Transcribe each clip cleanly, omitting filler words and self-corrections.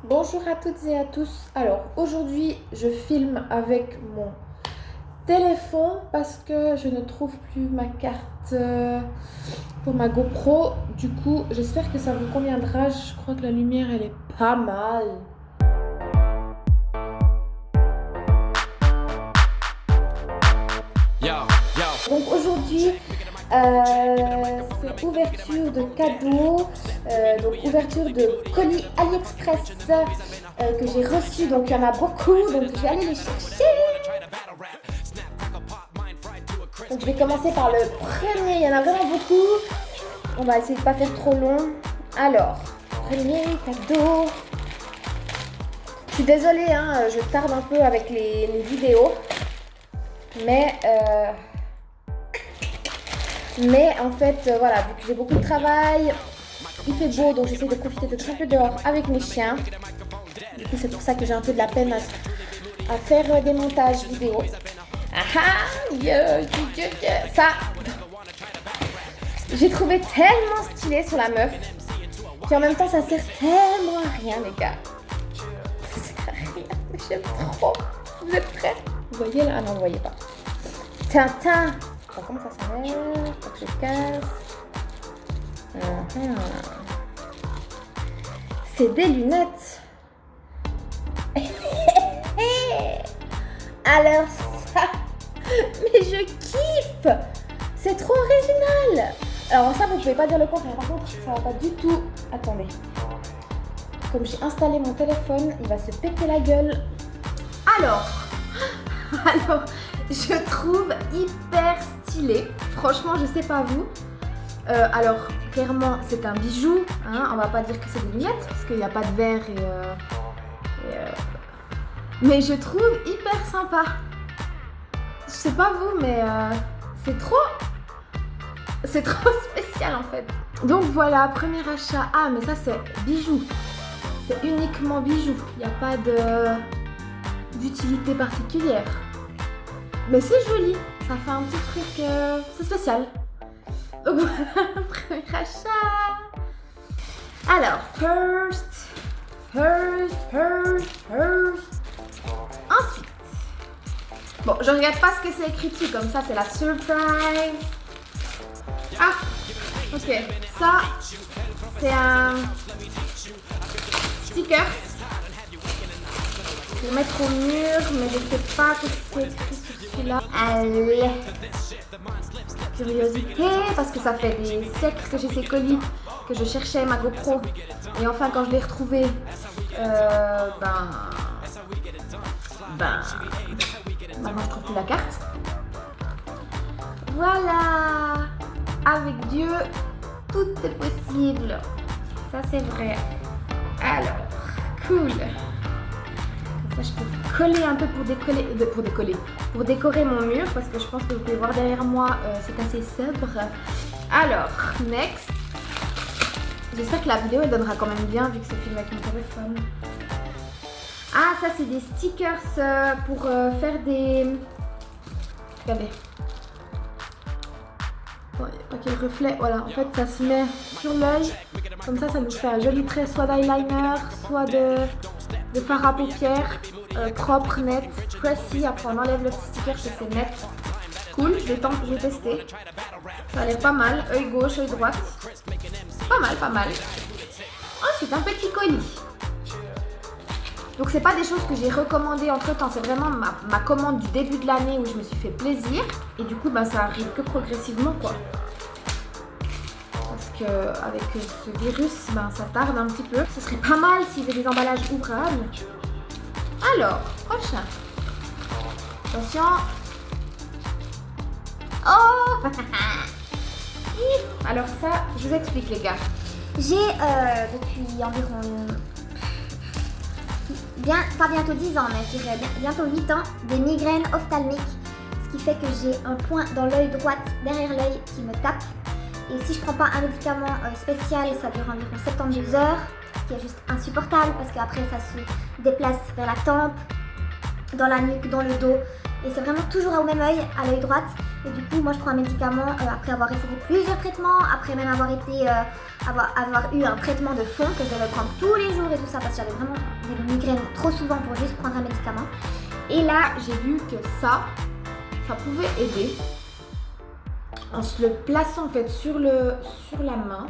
Bonjour à toutes et à tous. Alors aujourd'hui je filme avec mon téléphone parce que je ne trouve plus ma carte pour ma GoPro. Du coup j'espère que ça vous conviendra. Je crois que la lumière elle est pas mal. Donc aujourd'hui c'est ouverture de cadeaux, donc ouverture de colis AliExpress que j'ai reçu. Donc il y en a beaucoup, donc je vais aller les chercher. Donc je vais commencer par le premier, il y en a vraiment beaucoup. On va essayer de ne pas faire trop long. Alors, premier cadeau. Je suis désolée, hein, je tarde un peu avec les vidéos. Mais en fait, voilà, vu que j'ai beaucoup de travail, il fait beau, donc j'essaie de profiter d'être un peu dehors avec mes chiens. Du coup, c'est pour ça que j'ai un peu de la peine à faire des montages vidéo. Ça, j'ai trouvé tellement stylé sur la meuf. Puis en même temps, ça sert tellement à rien, les gars. Ça sert à rien, mais j'aime trop. Vous êtes prêts? Vous voyez là? Ah non, vous voyez pas. Tintin. Alors, comment ça s'arrête? Faut que je casse. C'est des lunettes. Alors ça, mais je kiffe. C'est trop original. Alors ça, vous pouvez pas dire le contraire. Par contre, ça va pas du tout. Attendez. Comme j'ai installé mon téléphone, il va se péter la gueule. Alors, je trouve hyper stylé. Franchement, je sais pas vous. Alors, clairement, c'est un bijou. Hein, on va pas dire que c'est des lunettes parce qu'il n'y a pas de verre mais je trouve hyper sympa. Je sais pas vous, mais c'est trop spécial en fait. Donc voilà, premier achat. Ah, mais ça c'est bijou. C'est uniquement bijou. Il n'y a pas d'utilité particulière. Mais c'est joli. Ça fait un petit truc. C'est spécial. Donc voilà, premier achat. Alors, first. Ensuite. Bon, je regarde pas ce que c'est écrit dessus, comme ça c'est la surprise. Ah, ok. Ça, c'est un sticker. Je vais mettre au mur, mais je sais pas ce que c'est écrit sur celui-là. Allez. Curiosité, parce que ça fait des siècles que j'ai ces colis, que je cherchais ma GoPro. Et enfin, quand je l'ai retrouvé, maintenant je trouve plus la carte. Voilà. Avec Dieu, tout est possible. Ça c'est vrai. Alors, cool. Ça, je peux coller un peu pour décorer mon mur, parce que je pense que vous pouvez voir derrière moi, c'est assez sobre. Alors, next. J'espère que la vidéo elle donnera quand même bien vu que c'est filmé avec mon téléphone. Ah, ça c'est des stickers pour faire des... Regardez. Ok, le reflet, voilà, en fait ça se met sur l'œil. Comme ça nous fait un joli trait soit d'eyeliner, soit de fard à paupières. Propre, net, pressy. Après on enlève le petit sticker, c'est net. Cool, je vais tester. Ça a l'air pas mal, œil gauche, œil droite. Pas mal. Ensuite, un petit colis. Donc c'est pas des choses que j'ai recommandées entre temps, c'est vraiment ma commande du début de l'année où je me suis fait plaisir. Et du coup, ça arrive que progressivement quoi. Parce que avec ce virus, ça tarde un petit peu. Ce serait pas mal s'il y avait des emballages ouvrables. Alors, prochain. Attention. Oh. Alors ça, je vous explique les gars. J'ai depuis environ, pas bientôt 10 ans, mais je dirais bientôt 8 ans, des migraines ophtalmiques. Ce qui fait que j'ai un point dans l'œil droit, derrière l'œil, qui me tape. Et si je prends pas un médicament spécial, ça dure environ 72 heures. Ce qui est juste insupportable parce qu'après ça se déplace vers la tempe, dans la nuque, dans le dos. Et c'est vraiment toujours au même œil, à l'œil droite. Et du coup, moi je prends un médicament après avoir essayé plusieurs traitements, après même avoir eu un traitement de fond que je devais prendre tous les jours et tout ça parce que j'avais vraiment des migraines trop souvent pour juste prendre un médicament. Et là, j'ai vu que ça pouvait aider en se le plaçant en fait sur la main.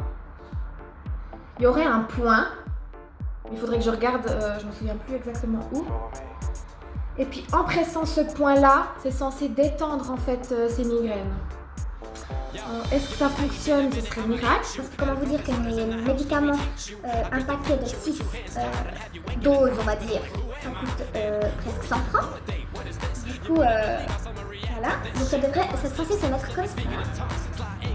Il y aurait un point. Il faudrait que je regarde, je me souviens plus exactement où. Et puis en pressant ce point-là, c'est censé détendre en fait ces migraines. Est-ce que ça fonctionne? Ce serait miracle. Parce que comment vous dire que mes médicaments, un paquet de 6 doses, on va dire, ça coûte presque 100 francs. Du coup, voilà. Donc c'est censé se mettre comme ça.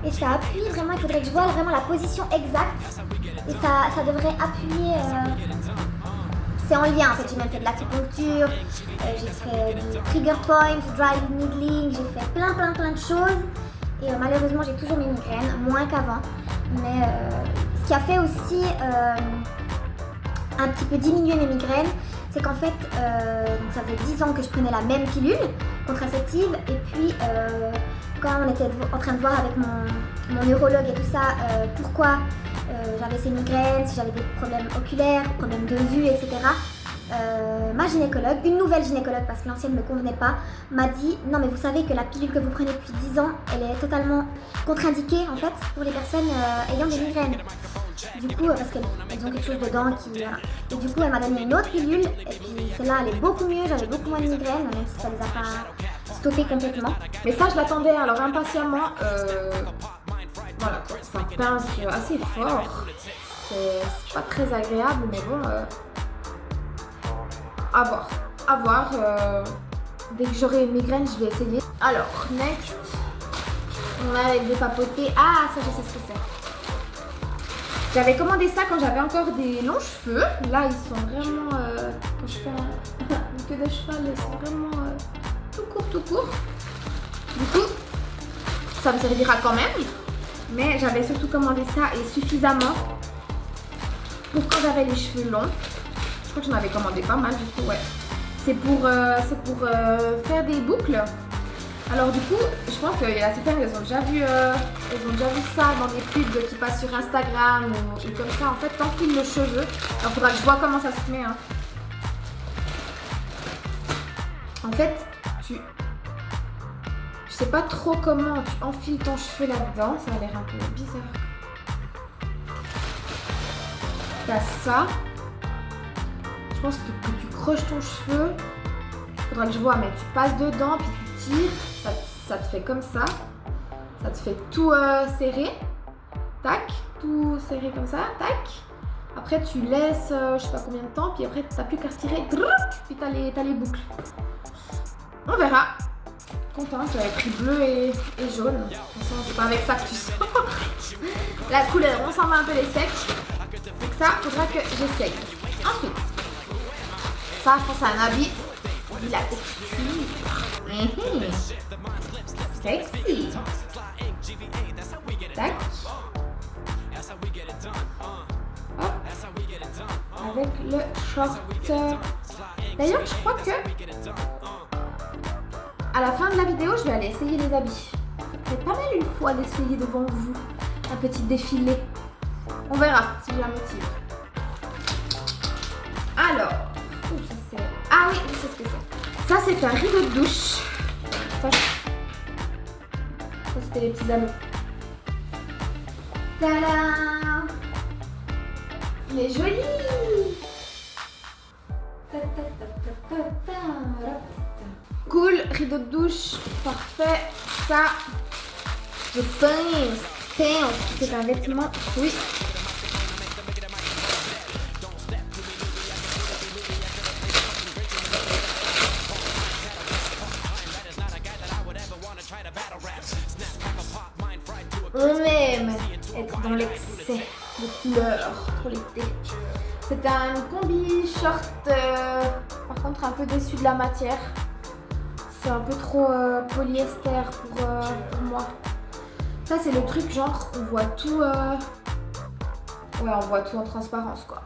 Et ça appuie vraiment, il faudrait que je voie vraiment la position exacte. Et ça devrait appuyer. C'est en lien en fait, j'ai même fait de l'acupuncture, j'ai fait du trigger point, du dry needling, j'ai fait plein de choses. Et malheureusement j'ai toujours mes migraines, moins qu'avant. Mais ce qui a fait aussi un petit peu diminuer mes migraines, c'est qu'en fait, ça fait 10 ans que je prenais la même pilule contraceptive. Et puis quand on était en train de voir avec mon neurologue et tout ça, pourquoi j'avais ces migraines, si j'avais des problèmes oculaires, problèmes de vue, etc. Ma gynécologue, une nouvelle gynécologue parce que l'ancienne ne me convenait pas, m'a dit non mais vous savez que la pilule que vous prenez depuis 10 ans, elle est totalement contre-indiquée en fait pour les personnes ayant des migraines. Du coup, parce qu'elles ont quelque chose dedans qui... Voilà. Et du coup, elle m'a donné une autre pilule et puis celle-là elle est beaucoup mieux, j'avais beaucoup moins de migraines, même si ça les a pas stoppées complètement. Mais ça je l'attendais alors impatiemment. Voilà quoi, ça pince assez fort. C'est pas très agréable mais bon... À voir. Dès que j'aurai une migraine, je vais essayer. Alors, next, on a les papoter. Ah, ça, je sais ce que c'est. J'avais commandé ça quand j'avais encore des longs cheveux. Là, ils sont vraiment. Quand je fais une queue de cheval, ils sont vraiment tout court. Du coup, ça me servira quand même. Mais j'avais surtout commandé ça et suffisamment pour quand j'avais les cheveux longs. Je crois que j'en avais commandé pas mal du coup, ouais. C'est pour faire des boucles. Alors du coup, je pense qu'il y a certaines, elles ont déjà vu ça dans des pubs qui passent sur Instagram ou comme ça. En fait, t'enfiles le cheveu. Alors il faudra que je vois comment ça se met. Hein. En fait, je sais pas trop comment tu enfiles ton cheveu là-dedans. Ça a l'air un peu bizarre. T'as ça. Je pense que tu croches ton cheveu. Faudra que je vois, mais tu passes dedans, puis tu tires. Ça te fait comme ça. Ça te fait tout serré. Tac. Tout serré comme ça. Tac. Après, tu laisses je sais pas combien de temps. Puis après, tu n'as plus qu'à retirer. Puis tu as les boucles. On verra. Contente, j'avais pris bleu et jaune. De toute façon, c'est pas avec ça que tu sors. La couleur, on s'en va un peu les secs. Donc ça, faudra que j'essaye. Ensuite. Ça, je pense c'est un habit. Il a texture. Sexy. Tac. Hop. Avec le short. D'ailleurs, je crois que à la fin de la vidéo, je vais aller essayer les habits. C'est pas mal une fois d'essayer devant vous un petit défilé. On verra si je la motive. Alors. Ah oui, je sais ce que c'est. Ça, c'est un rideau de douche. Ça c'était les petits anneaux. Tada! Il est joli! Cool, rideau de douche, parfait. Ça, je pense que c'est un vêtement. Oui. On aime être dans l'excès de couleurs pour l'été. C'est un combi short, par contre un peu déçu de la matière. C'est un peu trop polyester pour moi. Ça c'est le truc genre on voit tout, ouais on voit tout en transparence quoi.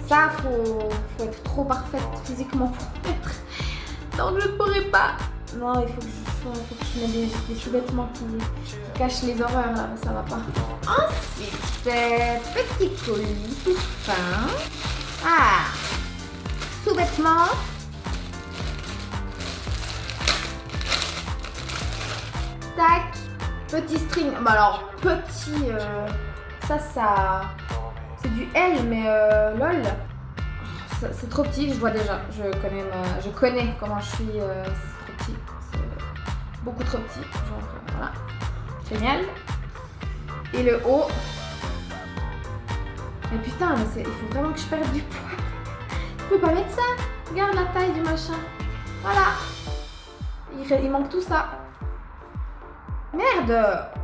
Ça faut être trop parfaite physiquement pour mettre. Non, je ne pourrais pas. Non, il faut que je mette des sous-vêtements qui cachent les horreurs là, ça va pas. Ensuite, petit colis tout fin. Ah, sous-vêtements. Tac, petit string. Bah alors, petit, ça, c'est du L, mais lol. C'est trop petit, je vois déjà. Je connais comment je suis. C'est trop petit. C'est beaucoup trop petit. Genre, voilà. Génial. Et le haut. Mais putain, mais il faut vraiment que je perde du poids. Je peux pas mettre ça. Regarde la taille du machin. Voilà. Il manque tout ça. Merde.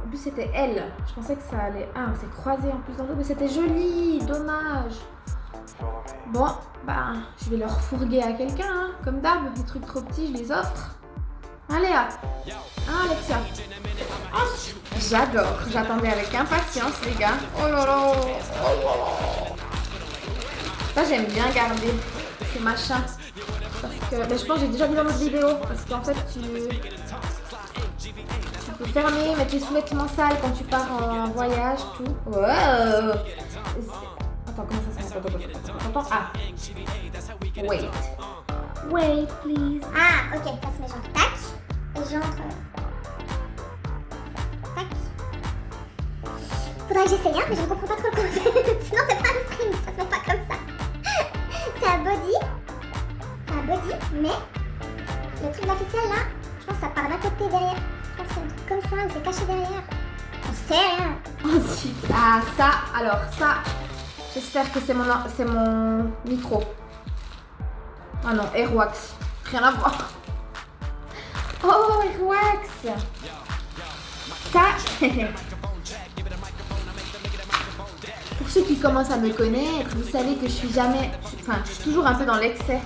En plus, c'était L. Je pensais que ça allait... Ah, c'est croisé en plus dans l'eau. Mais c'était joli. Dommage. Bon, bah, je vais leur fourguer à quelqu'un, hein. Comme d'hab, des trucs trop petits, je les offre. Allez, hein, Alexia. Ensuite, j'adore, j'attendais avec impatience, les gars. Oh là là, oh là là. Ça, j'aime bien garder ces machins. Parce que, ben, je pense que j'ai déjà vu dans notre vidéo. Parce qu'en fait, tu peux fermer, mettre les sous-vêtements sales quand tu pars en voyage, tout. Wow. Attends, comment ça se passe? Attends, ah. Wait, please. Ah, ok, ça se met genre tac. Et j'entre. Tac. Faudrait que j'essaye, hein, mais je ne comprends pas trop le concept. Sinon, c'est pas un string, ça se met pas comme ça. C'est un body. C'est un body, mais le truc de la ficelle là, je pense que ça part d'un côté derrière. Je pense que c'est un truc comme ça où c'est caché derrière. On sait rien. Ensuite, ah, ça, alors ça. J'espère que c'est mon micro. Ah non, Airwax. Rien à voir. Oh, Airwax. Ça, pour ceux qui commencent à me connaître, vous savez que je suis toujours un peu dans l'excès.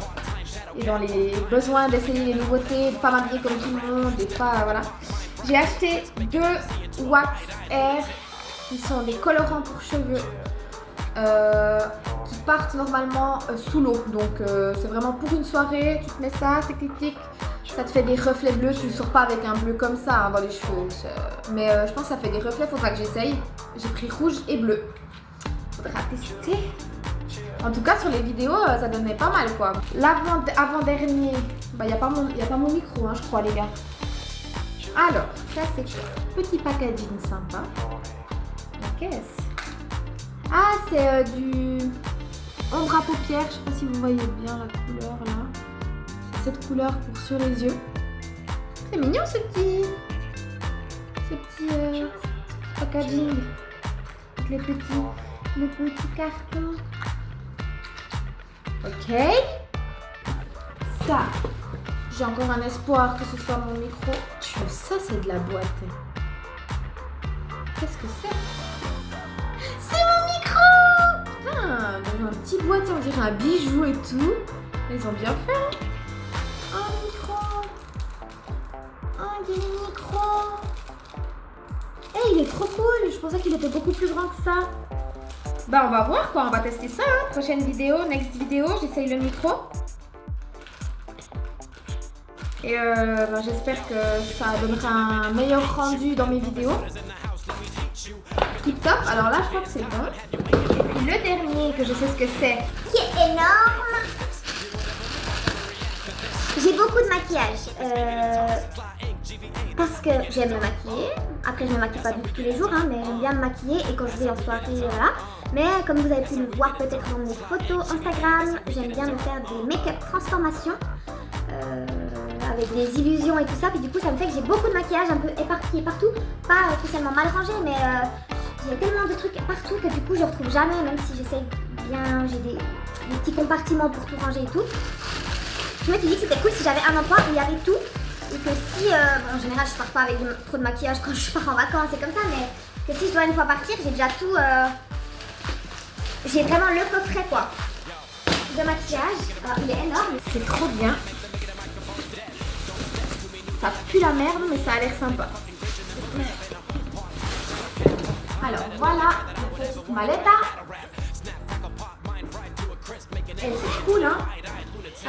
Et dans les besoins d'essayer les nouveautés, de pas m'habiller comme tout le monde, et pas, voilà. J'ai acheté 2 Wax Air qui sont des colorants pour cheveux. Qui partent normalement sous l'eau, donc c'est vraiment pour une soirée, tu te mets ça, tic, ça te fait des reflets bleus, tu ne sors pas avec un bleu comme ça hein, dans les cheveux, mais je pense que ça fait des reflets, faudra que j'essaye. J'ai pris rouge et bleu, faudra tester. En tout cas sur les vidéos ça donnait pas mal quoi. L'avant-dernier, bah il n'y a pas mon micro hein, je crois les gars. Alors, ça c'est petit packaging sympa, la caisse. Ah, c'est du ombre à paupières, je sais pas si vous voyez bien la couleur là. C'est cette couleur pour sur les yeux. C'est mignon ce petit packaging. Avec les petits cartons. Ok. Ça, j'ai encore un espoir que ce soit mon micro. Ça c'est de la boîte. Qu'est-ce que c'est? C'est mon micro! Putain, dans un petit boîtier, on dirait un bijou et tout. Ils ont bien fait. Un micro. Un des micros. Eh, il est trop cool. Je pensais qu'il était beaucoup plus grand que ça. Bah, on va voir quoi. On va tester ça. Hein. Prochaine vidéo, next vidéo, j'essaye le micro. Et bah, j'espère que ça donnera un meilleur rendu dans mes vidéos. Tip top, alors là je crois que c'est bon. Et puis le dernier que je sais ce que c'est, Qui est énorme. J'ai beaucoup de maquillage. Parce que j'aime me maquiller. Après je me maquille pas du tout tous les jours, hein, mais j'aime bien me maquiller et quand je vais en soirée, voilà. Mais comme vous avez pu le voir peut-être dans mes photos Instagram, j'aime bien me faire des make-up transformations. Avec des illusions et tout ça, puis du coup ça me fait que j'ai beaucoup de maquillage un peu éparpillé partout, pas spécialement mal rangé, mais j'ai tellement de trucs partout que du coup je retrouve jamais, même si j'essaye bien, j'ai des petits compartiments pour tout ranger et tout. Je me suis dit que c'était cool si j'avais un endroit où il y avait tout, et que si, bon, en général je pars pas avec trop de maquillage quand je pars en vacances et comme ça, mais que si je dois une fois partir, j'ai déjà tout, j'ai vraiment le coffret quoi, de maquillage. Alors, il est énorme. c'est trop bien. Ça pue la merde, mais ça a l'air sympa. Alors voilà, la petite maleta. Et c'est cool, hein.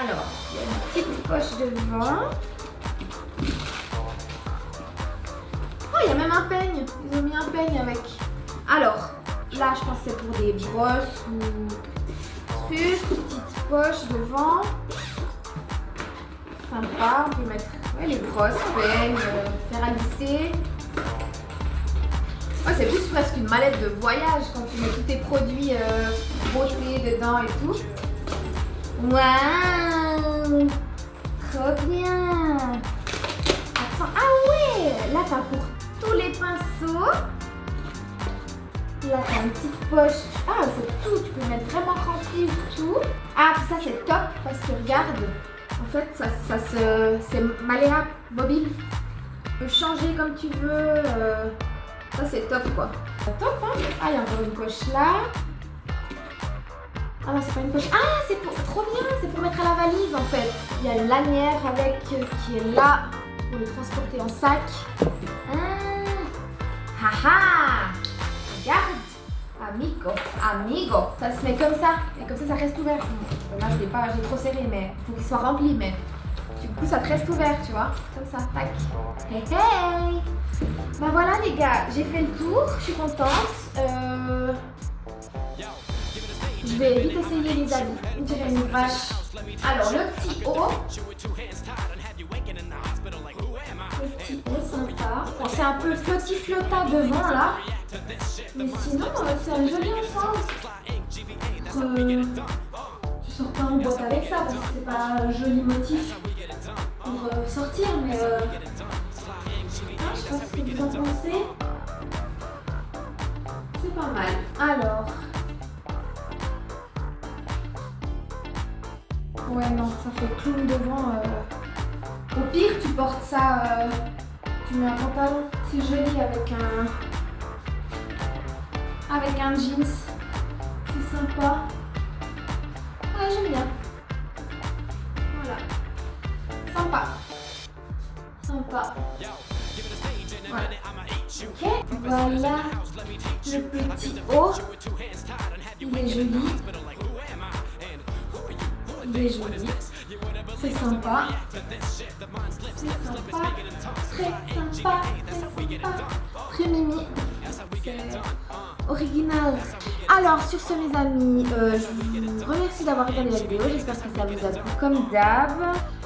Alors, il y a une petite poche devant. Oh, il y a même un peigne. Ils ont mis un peigne avec. Alors, là, je pense que c'est pour des brosses ou trucs. Petite poche devant. Sympa. On peut mettre les brosses, peignes, fer à lisser. Ouais, c'est plus presque une mallette de voyage quand tu mets tous tes produits beauté dedans et tout. Waouh! Trop bien! Attends, ah ouais! Là, t'as pour tous les pinceaux. Là, t'as une petite poche. Ah, c'est tout. Tu peux mettre vraiment rempli tout. Ah, ça, c'est top parce que regarde. En fait, c'est malléable, mobile. Tu peux changer comme tu veux. Ça, c'est top, quoi. Top, hein? Ah, il y a encore une poche là. Ah non, c'est pas une poche. Ah, c'est pour... Trop bien, c'est pour mettre à la valise, en fait. Il y a une lanière avec qui est là pour le transporter en sac. Haha! Regarde! Amigo! Ça se met comme ça. Et comme ça reste ouvert. Là, je l'ai pas, j'ai trop serré, mais il faut qu'il soit rempli, mais... Du coup, ça te reste ouvert, tu vois. Comme ça, tac. Hey, hey! Ben voilà, les gars, j'ai fait le tour. Je suis contente. Je vais vite essayer les habits. On dirait une vache. Alors, le petit haut. Le petit haut, sympa. Bon, c'est un peu flotta devant, là. Mais sinon, c'est un joli ensemble. Tu sors pas en boîte avec ça, parce que c'est pas un joli motif pour sortir, mais... Ah, je sais pas ce que vous en pensez. C'est pas mal. Alors... Ouais, non, ça fait clown devant. Au pire, tu portes ça, tu mets un pantalon, c'est joli avec un jeans. C'est sympa. Ouais, j'aime bien. Voilà. Sympa. Voilà. Ok, voilà le petit haut. Il est joli. C'est sympa. Très mimi. C'est original. Alors sur ce mes amis, je vous remercie d'avoir regardé la vidéo. J'espère que ça vous a plu comme d'hab.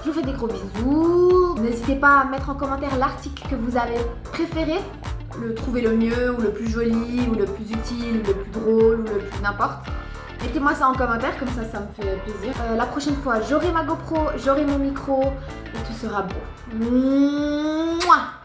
Je vous fais des gros bisous. N'hésitez pas à mettre en commentaire l'article que vous avez préféré. Trouver le mieux, ou le plus joli, ou le plus utile, ou le plus drôle, ou le plus n'importe. Mettez-moi ça en commentaire, comme ça me fait plaisir. La prochaine fois, j'aurai ma GoPro, j'aurai mon micro, et tout sera beau. Mouah.